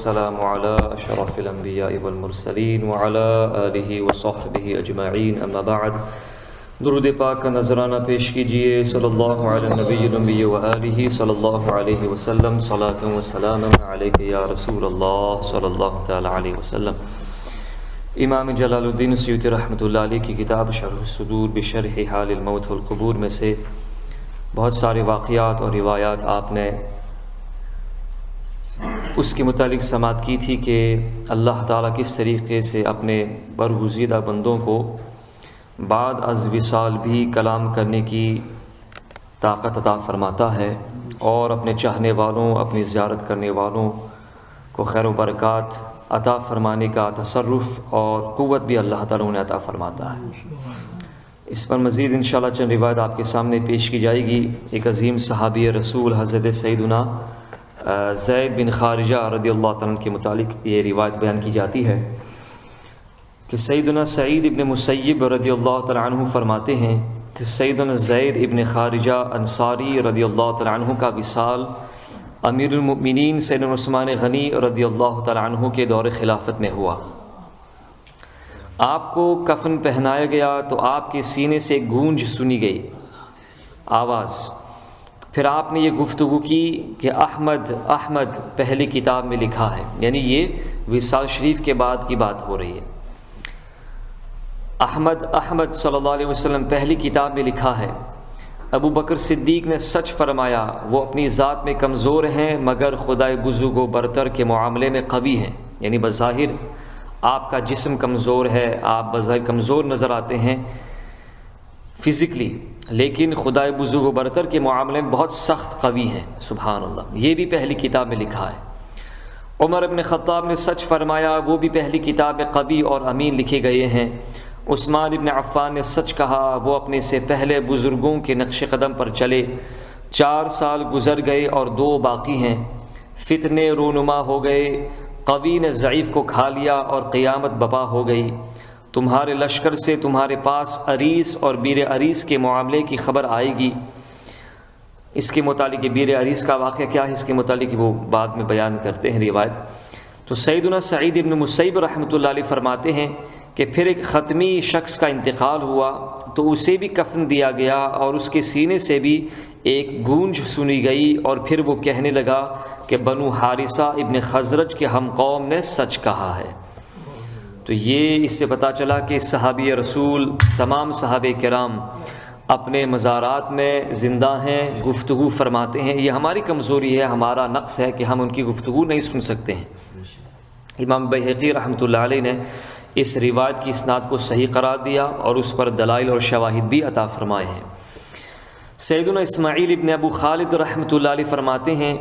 والسلام على أشرف الأنبياء والمرسلين وعلى آله وصحبه أجمعين اما بعد درود پاک کا نذرانہ پیش کیجئے صلی اللہ علی النبی الأمی وآلہ صلی اللہ علیہ وسلم صلاۃ و سلام علیک یا رسول اللہ صلی اللہ تعالی علیہ وسلم۔ امام جلال الدین سیوطی رحمۃ اللہ علیہ کی کتاب شرح الصدور بشرح حال الموت والقبور میں سے بہت سارے واقعات اور روایات آپ نے اس کے متعلق سماعت کی تھی کہ اللہ تعالیٰ کس طریقے سے اپنے برگزیدہ بندوں کو بعد از وصال بھی کلام کرنے کی طاقت عطا فرماتا ہے اور اپنے چاہنے والوں، اپنی زیارت کرنے والوں کو خیر و برکات عطا فرمانے کا تصرف اور قوت بھی اللہ تعالیٰ انہیں عطا فرماتا ہے۔ اس پر مزید انشاءاللہ چند روایت آپ کے سامنے پیش کی جائے گی۔ ایک عظیم صحابی رسول حضرت سیدنا زید بن خارجہ رضی اللہ تعالیٰ کے متعلق یہ روایت بیان کی جاتی ہے کہ سیدنا سعید ابن مسیب رضی اللہ تعالیٰ عنہ فرماتے ہیں کہ سیدنا زید ابن خارجہ انصاری رضی اللہ تعالیٰ عنہ کا وصال امیر المؤمنین سیدنا عثمان غنی رضی اللہ تعالیٰ عنہ کے دور خلافت میں ہوا۔ آپ کو کفن پہنایا گیا تو آپ کے سینے سے گونج سنی گئی آواز، پھر آپ نے یہ گفتگو کی کہ احمد احمد پہلی کتاب میں لکھا ہے، یعنی یہ وصال شریف کے بعد کی بات ہو رہی ہے۔ احمد احمد صلی اللہ علیہ وسلم پہلی کتاب میں لکھا ہے۔ ابو بکر صدیق نے سچ فرمایا، وہ اپنی ذات میں کمزور ہیں مگر خدائے بزرگ و برتر کے معاملے میں قوی ہیں، یعنی بظاہر آپ کا جسم کمزور ہے، آپ بظاہر کمزور نظر آتے ہیں فزیکلی، لیکن خدائے بزرگ و برتر کے معاملے میں بہت سخت قوی ہیں۔ سبحان اللہ، یہ بھی پہلی کتاب میں لکھا ہے۔ عمر ابن خطاب نے سچ فرمایا، وہ بھی پہلی کتاب میں قوی اور امین لکھے گئے ہیں۔ عثمان ابن عفان نے سچ کہا، وہ اپنے سے پہلے بزرگوں کے نقش قدم پر چلے۔ 4 سال گزر گئے اور 2 باقی ہیں۔ فتنے رونما ہو گئے، قوی نے ضعیف کو کھا لیا اور قیامت بپا ہو گئی۔ تمہارے لشکر سے تمہارے پاس عریس اور بیر عریس کے معاملے کی خبر آئے گی۔ اس کے متعلق بیر عریس کا واقعہ کیا ہے، اس کے متعلق وہ بعد میں بیان کرتے ہیں روایت۔ تو سیدنا سعید ابن مسیب رحمۃ اللہ علیہ فرماتے ہیں کہ پھر ایک ختمی شخص کا انتقال ہوا تو اسے بھی کفن دیا گیا اور اس کے سینے سے بھی ایک گونج سنی گئی، اور پھر وہ کہنے لگا کہ بنو حارثہ ابن خزرج کے ہم قوم نے سچ کہا ہے۔ تو یہ اس سے پتہ چلا کہ صحابی رسول تمام صحابہ کرام اپنے مزارات میں زندہ ہیں، گفتگو فرماتے ہیں۔ یہ ہماری کمزوری ہے، ہمارا نقص ہے کہ ہم ان کی گفتگو نہیں سن سکتے ہیں۔ امام بیہقی رحمۃ اللہ علیہ نے اس روایت کی اسناد کو صحیح قرار دیا اور اس پر دلائل اور شواہد بھی عطا فرمائے ہیں۔ سیدنا اسماعیل ابن ابو خالد رحمۃ اللہ علیہ فرماتے ہیں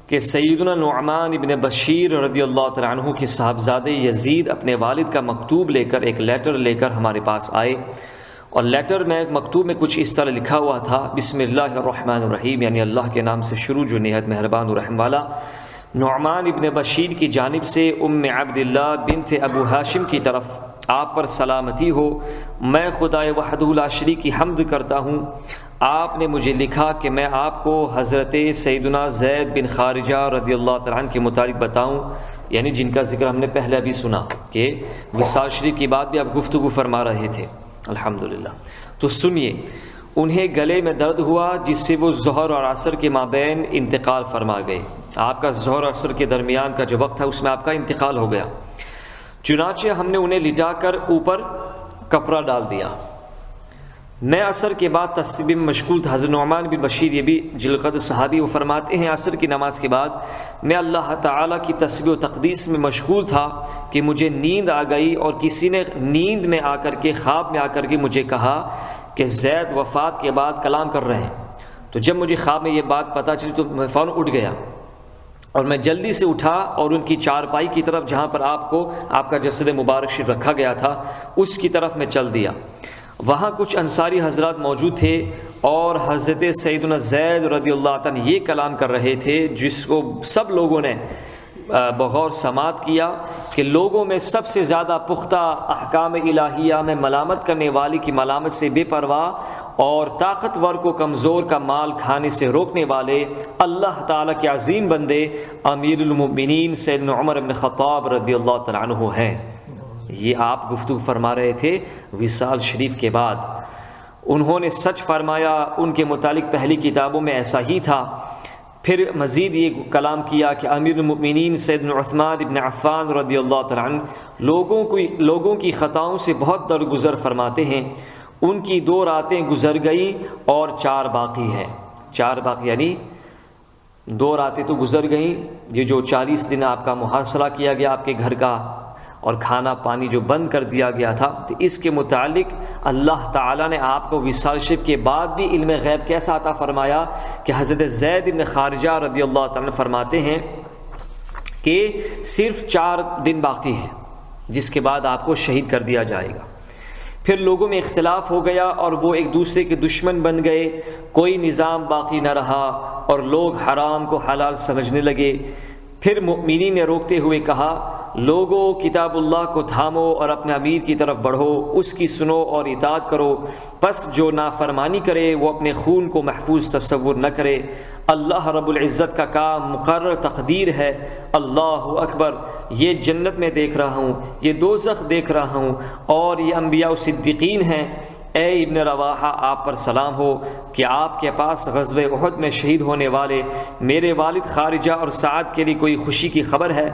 کہ سیدنا نعمان ابن بشیر رضی اللہ تعالیٰ عنہ کے صاحبزادے یزید اپنے والد کا مکتوب لے کر، ایک لیٹر لے کر ہمارے پاس آئے، اور لیٹر میں مکتوب میں کچھ اس طرح لکھا ہوا تھا، بسم اللہ الرحمن الرحیم، یعنی اللہ کے نام سے شروع جو نہایت مہربان و رحم والا۔ نعمان ابن بشیر کی جانب سے ام عبداللہ بنت ابو ہاشم کی طرف، آپ پر سلامتی ہو، میں خدائے وحدہ لا شریک کی حمد کرتا ہوں۔ آپ نے مجھے لکھا کہ میں آپ کو حضرت سیدنا زید بن خارجہ رضی اللہ تعالیٰ عنہ کے متعلق بتاؤں، یعنی جن کا ذکر ہم نے پہلے ابھی سنا کہ وصال شریف کی بات بھی آپ گفتگو فرما رہے تھے الحمدللہ۔ تو سنیے، انہیں گلے میں درد ہوا جس سے وہ ظہر اور عصر کے مابین انتقال فرما گئے۔ آپ کا ظہر اور عصر کے درمیان کا جو وقت ہے اس میں آپ کا انتقال ہو گیا۔ چنانچہ ہم نے انہیں لٹا کر اوپر کپڑا ڈال دیا۔ میں عصر کے بعد تسبیح میں مشغول تھا۔ حضرت نعمان بن بشیر، یہ بھی جلیل القدر صحابی، وہ فرماتے ہیں عصر کی نماز کے بعد میں اللہ تعالیٰ کی تسبیح و تقدیس میں مشغول تھا کہ مجھے نیند آ گئی، اور کسی نے نیند میں آ کر کے، خواب میں آ کر کے مجھے کہا کہ زید وفات کے بعد کلام کر رہے ہیں۔ تو جب مجھے خواب میں یہ بات پتہ چلی تو میں فوراً اٹھ گیا اور میں جلدی سے اٹھا اور ان کی چارپائی کی طرف، جہاں پر آپ کو آپ کا جسد مبارک شریف رکھا گیا تھا، اس کی طرف میں چل دیا۔ وہاں کچھ انصاری حضرات موجود تھے اور حضرت سیدنا زید رضی اللہ عنہ یہ کلام کر رہے تھے جس کو سب لوگوں نے بغور سماعت کیا کہ لوگوں میں سب سے زیادہ پختہ احکام الہیہ میں ملامت کرنے والی کی ملامت سے بے پرواہ اور طاقتور کو کمزور کا مال کھانے سے روکنے والے اللہ تعالیٰ کے عظیم بندے امیر المؤمنین سیدنا عمر بن خطاب رضی اللہ تعالیٰ عنہ ہیں۔ یہ آپ گفتگو فرما رہے تھے وصال شریف کے بعد۔ انہوں نے سچ فرمایا، ان کے متعلق پہلی کتابوں میں ایسا ہی تھا۔ پھر مزید یہ کلام کیا کہ امیر المؤمنین سیدنا عثمان ابن عفان رضی اللہ تعالیٰ عنہ لوگوں کی خطاؤں سے بہت درگزر فرماتے ہیں۔ ان کی 2 راتیں گزر گئیں اور 4 باقی ہیں۔ 4 باقی یعنی 2 راتیں تو گزر گئیں، یہ جو 40 دن آپ کا محاصرہ کیا گیا آپ کے گھر کا، اور کھانا پانی جو بند کر دیا گیا تھا، تو اس کے متعلق اللہ تعالیٰ نے آپ کو وصال شریف کے بعد بھی علم غیب کیسا عطا فرمایا کہ حضرت زید بن خارجہ رضی اللہ تعالیٰ فرماتے ہیں کہ صرف 4 دن باقی ہیں جس کے بعد آپ کو شہید کر دیا جائے گا۔ پھر لوگوں میں اختلاف ہو گیا اور وہ ایک دوسرے کے دشمن بن گئے، کوئی نظام باقی نہ رہا اور لوگ حرام کو حلال سمجھنے لگے۔ پھر مؤمنین نے روکتے ہوئے کہا، لوگو کتاب اللہ کو تھامو اور اپنے امیر کی طرف بڑھو، اس کی سنو اور اطاعت کرو، پس جو نافرمانی کرے وہ اپنے خون کو محفوظ تصور نہ کرے۔ اللہ رب العزت کا کام مقرر تقدیر ہے۔ اللہ اکبر، یہ جنت میں دیکھ رہا ہوں، یہ دوزخ دیکھ رہا ہوں، اور یہ انبیاء و صدیقین ہیں۔ اے ابن رواحہ، آپ پر سلام ہو کہ آپ کے پاس غزوہ احد میں شہید ہونے والے میرے والد خارجہ اور سعد کے لیے کوئی خوشی کی خبر ہے؟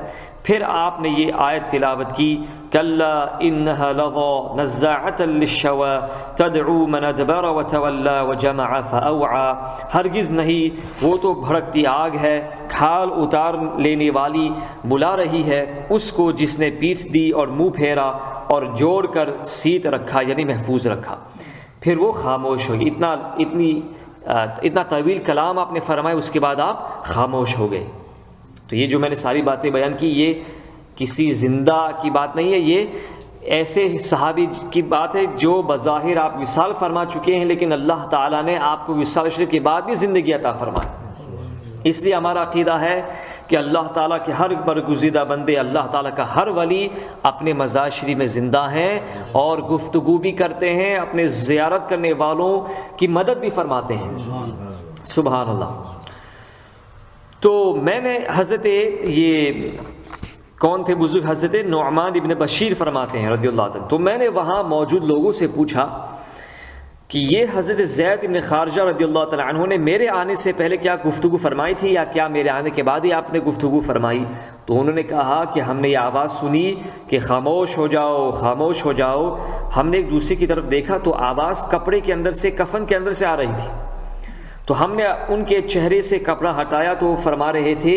پھر آپ نے یہ آیت تلاوت کی، کلا انہا لظی نزاعۃ للشوی تدعو من ادبر وتولی وجمع فاوعى، ہرگز نہیں، وہ تو بھڑکتی آگ ہے، کھال اتار لینے والی، بلا رہی ہے اس کو جس نے پیٹھ دی اور منہ پھیرا اور جوڑ کر سیت رکھا، یعنی محفوظ رکھا۔ پھر وہ خاموش ہوئی۔ اتنا طویل کلام آپ نے فرمایا، اس کے بعد آپ خاموش ہو گئے۔ تو یہ جو میں نے ساری باتیں بیان کی، یہ کسی زندہ کی بات نہیں ہے، یہ ایسے صحابی کی بات ہے جو بظاہر آپ وصال فرما چکے ہیں، لیکن اللہ تعالیٰ نے آپ کو وصال شریف کے بعد بھی زندگی عطا فرمائی۔ اس لیے ہمارا عقیدہ ہے کہ اللہ تعالیٰ کے ہر برگزیدہ بندے، اللہ تعالیٰ کا ہر ولی اپنے مزار شریف میں زندہ ہیں اور گفتگو بھی کرتے ہیں، اپنے زیارت کرنے والوں کی مدد بھی فرماتے ہیں۔ سبحان اللہ۔ تو میں نے حضرت یہ کون تھے بزرگ، حضرت نعمان ابن بشیر فرماتے ہیں رضی اللہ عنہ، تو میں نے وہاں موجود لوگوں سے پوچھا کہ یہ حضرت زید ابن خارجہ رضی اللہ تعالیٰ عنہ نے میرے آنے سے پہلے کیا گفتگو فرمائی تھی یا کیا میرے آنے کے بعد ہی آپ نے گفتگو فرمائی؟ تو انہوں نے کہا کہ ہم نے یہ آواز سنی کہ خاموش ہو جاؤ، خاموش ہو جاؤ۔ ہم نے ایک دوسرے کی طرف دیکھا تو آواز کپڑے کے اندر سے، کفن کے اندر سے آ رہی تھی، تو ہم نے ان کے چہرے سے کپڑا ہٹایا تو وہ فرما رہے تھے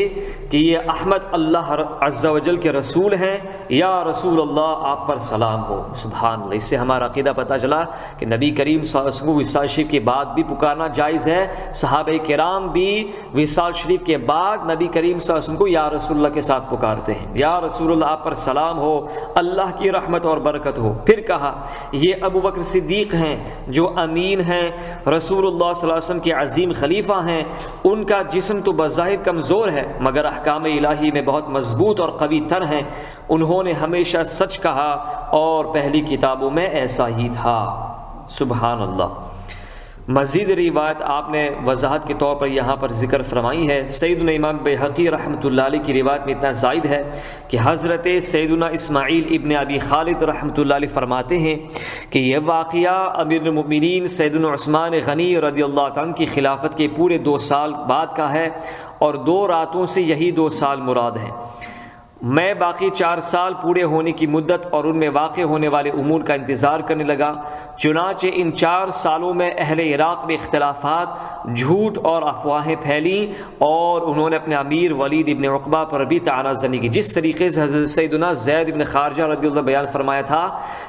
کہ یہ احمد اللہ عز و جل کے رسول ہیں، یا رسول اللہ آپ پر سلام ہو۔ سبحان اللہ۔ اس سے ہمارا عقیدہ پتہ چلا کہ نبی کریم صلی اللہ علیہ وسلم کو وصال شریف کے بعد بھی پکارنا جائز ہے۔ صحابہ کرام بھی وصال شریف کے بعد نبی کریم صلی اللہ علیہ وسلم کو یا رسول اللہ کے ساتھ پکارتے ہیں، یا رسول اللہ آپ پر سلام ہو، اللہ کی رحمت اور برکت ہو۔ پھر کہا یہ ابو بکر صدیق ہیں جو امین ہیں، رسول اللہ صلی اللہ علیہ وسلم کے عظیم خلیفہ ہیں، ان کا جسم تو بظاہر کمزور ہے مگر احکام الہی میں بہت مضبوط اور قوی تر ہیں۔ انہوں نے ہمیشہ سچ کہا اور پہلی کتابوں میں ایسا ہی تھا۔ سبحان اللہ۔ مزید روایت آپ نے وضاحت کے طور پر یہاں پر ذکر فرمائی ہے۔ سیدنا امام بیہقی رحمۃ اللہ علیہ کی روایت میں اتنا زائد ہے کہ حضرت سیدنا اسماعیل ابن ابی خالد رحمۃ اللہ علیہ فرماتے ہیں کہ یہ واقعہ امیر المؤمنین سیدنا عثمان غنی رضی اللہ عنہ کی خلافت کے پورے 2 سال بعد کا ہے، اور 2 راتوں سے یہی 2 سال مراد ہیں۔ میں باقی 4 سال پورے ہونے کی مدت اور ان میں واقع ہونے والے امور کا انتظار کرنے لگا۔ چنانچہ ان 4 سالوں میں اہل عراق میں اختلافات، جھوٹ اور افواہیں پھیلیں، اور انہوں نے اپنے امیر ولید ابن عقبہ پر بھی طعنہ زنی کی، جس طریقے سے حضرت سیدنا زید ابن خارجہ رضی اللہ بیان فرمایا تھا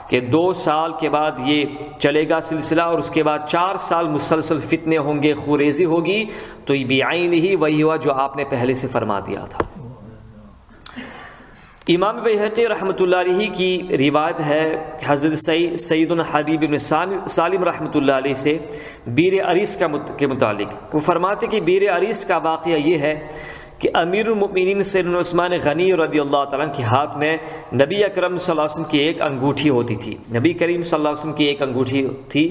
کہ 2 سال کے بعد یہ چلے گا سلسلہ، اور اس کے بعد 4 سال مسلسل فتنے ہوں گے، خوریزی ہوگی۔ تو یہ بعین ہی وہی ہوا جو آپ نے پہلے سے فرما دیا تھا۔ امام بیہقی رحمۃ اللہ علیہ کی روایت ہے کہ حضرت سیدنا حبیب بن سالم رحمۃ اللہ علیہ سے بیر عریس کے متعلق وہ فرماتے کہ بیر عریس کا واقعہ یہ ہے کہ امیر المؤمنین سیدنا عثمان غنی رضی اللہ تعالیٰ کے ہاتھ میں نبی اکرم صلی اللہ علیہ وسلم کی ایک انگوٹھی ہوتی تھی. نبی کریم صلی اللہ علیہ وسلم کی ایک انگوٹھی تھی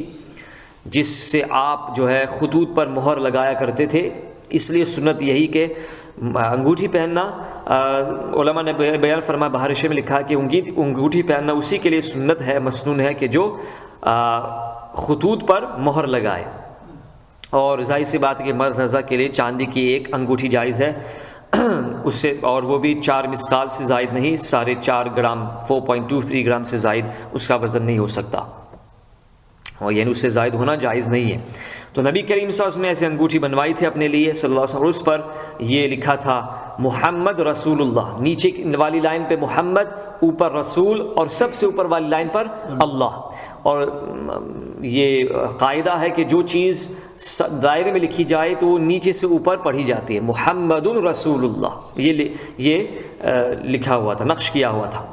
جس سے آپ جو ہے خطوط پر مہر لگایا کرتے تھے. اس لیے سنت یہی کہ انگوٹھی پہننا، علماء نے بیان فرمایا، بہارشے میں لکھا کہ انگوٹھی پہننا اسی کے لیے سنت ہے، مسنون ہے کہ جو خطوط پر مہر لگائے. اور ظاہر سی بات ہے کہ مرد رضا کے لیے چاندی کی ایک انگوٹھی جائز ہے اس سے، اور وہ بھی 4 مسقال سے زائد نہیں، 4.5 گرام 4.23 گرام سے زائد اس کا وزن نہیں ہو سکتا، اور یعنی اس سے زائد ہونا جائز نہیں ہے. تو نبی کریم صلی اللہ علیہ وسلم نے ایسے انگوٹھی بنوائی تھی اپنے لیے صلی اللہ علیہ وسلم. اس پر یہ لکھا تھا محمد رسول اللہ، نیچے والی لائن پہ محمد، اوپر رسول، اور سب سے اوپر والی لائن پر اللہ. اور یہ قاعدہ ہے کہ جو چیز دائرے میں لکھی جائے تو وہ نیچے سے اوپر پڑھی جاتی ہے. محمد رسول اللہ یہ لکھا ہوا تھا، نقش کیا ہوا تھا.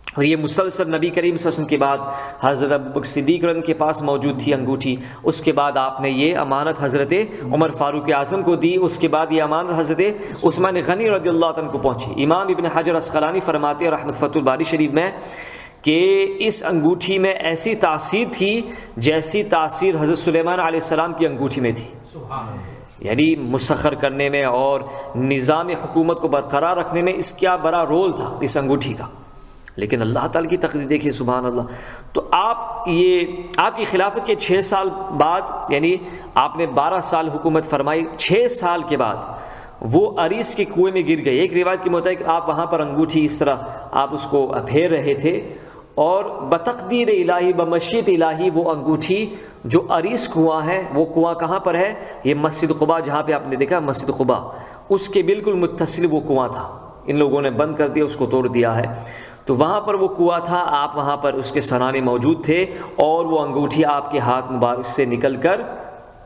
اور یہ مسلسل نبی کریم صلی اللہ علیہ وسلم کے بعد حضرت ابوبکر صدیق رضی کے پاس موجود تھی انگوٹھی. اس کے بعد آپ نے یہ امانت حضرت عمر فاروق اعظم کو دی. اس کے بعد یہ امانت حضرت عثمان غنی رضی اللہ عنہ کو پہنچی. امام ابن حجر عسقلانی فرماتے ہیں رحمۃ فتح الباری شریف میں کہ اس انگوٹھی میں ایسی تاثیر تھی جیسی تاثیر حضرت سلیمان علیہ السلام کی انگوٹھی میں تھی. یعنی مسخر کرنے میں اور نظام حکومت کو برقرار رکھنے میں اس کا بڑا رول تھا اس انگوٹھی کا. لیکن اللہ تعالیٰ کی تقدیر دیکھیے سبحان اللہ. تو آپ کی خلافت کے 6 سال بعد، یعنی آپ نے 12 سال حکومت فرمائی، 6 سال کے بعد وہ عریس کے کنویں میں گر گئی. ایک روایت کے مطابق آپ وہاں پر انگوٹھی اس طرح آپ اس کو پھیر رہے تھے، اور بتقدیر الہی، بمشیت الہی، وہ انگوٹھی جو عریس کنواں ہے، وہ کنواں کہاں پر ہے؟ یہ مسجد قباء، جہاں پہ آپ نے دیکھا مسجد قباء، اس کے بالکل متصل وہ کنواں تھا. ان لوگوں نے بند کر دیا، اس کو توڑ دیا ہے. تو وہاں پر وہ کنواں تھا، آپ وہاں پر اس کے سرانے موجود تھے، اور وہ انگوٹھی آپ کے ہاتھ مبارک سے نکل کر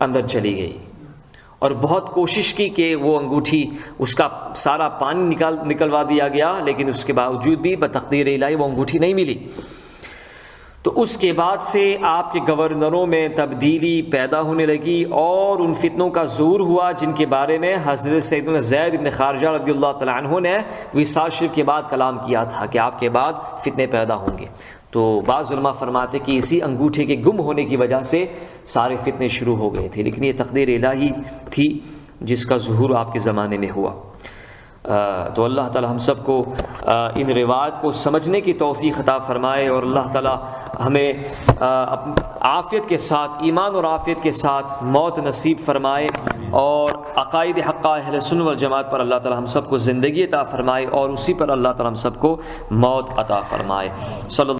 اندر چلی گئی. اور بہت کوشش کی کہ وہ انگوٹھی، اس کا سارا پانی نکلوا دیا گیا، لیکن اس کے باوجود بھی بتقدیر الہی وہ انگوٹھی نہیں ملی. تو اس کے بعد سے آپ کے گورنروں میں تبدیلی پیدا ہونے لگی، اور ان فتنوں کا ظہور ہوا جن کے بارے میں حضرت سیدنا زید بن خارجہ رضی اللہ تعالیٰ عنہ نے وصال شریف کے بعد کلام کیا تھا کہ آپ کے بعد فتنے پیدا ہوں گے. تو بعض علماء فرماتے کہ اسی انگوٹھے کے گم ہونے کی وجہ سے سارے فتنے شروع ہو گئے تھے، لیکن یہ تقدیر الہی تھی جس کا ظہور آپ کے زمانے میں ہوا. تو اللہ تعالی ہم سب کو ان روایات کو سمجھنے کی توفیق عطا فرمائے، اور اللہ تعالی ہمیں عافیت کے ساتھ، ایمان اور عافیت کے ساتھ موت نصیب فرمائے، اور عقائد حقہ اہل سنت والجماعت پر اللہ تعالی ہم سب کو زندگی عطا فرمائے، اور اسی پر اللہ تعالی ہم سب کو موت عطا فرمائے. صلی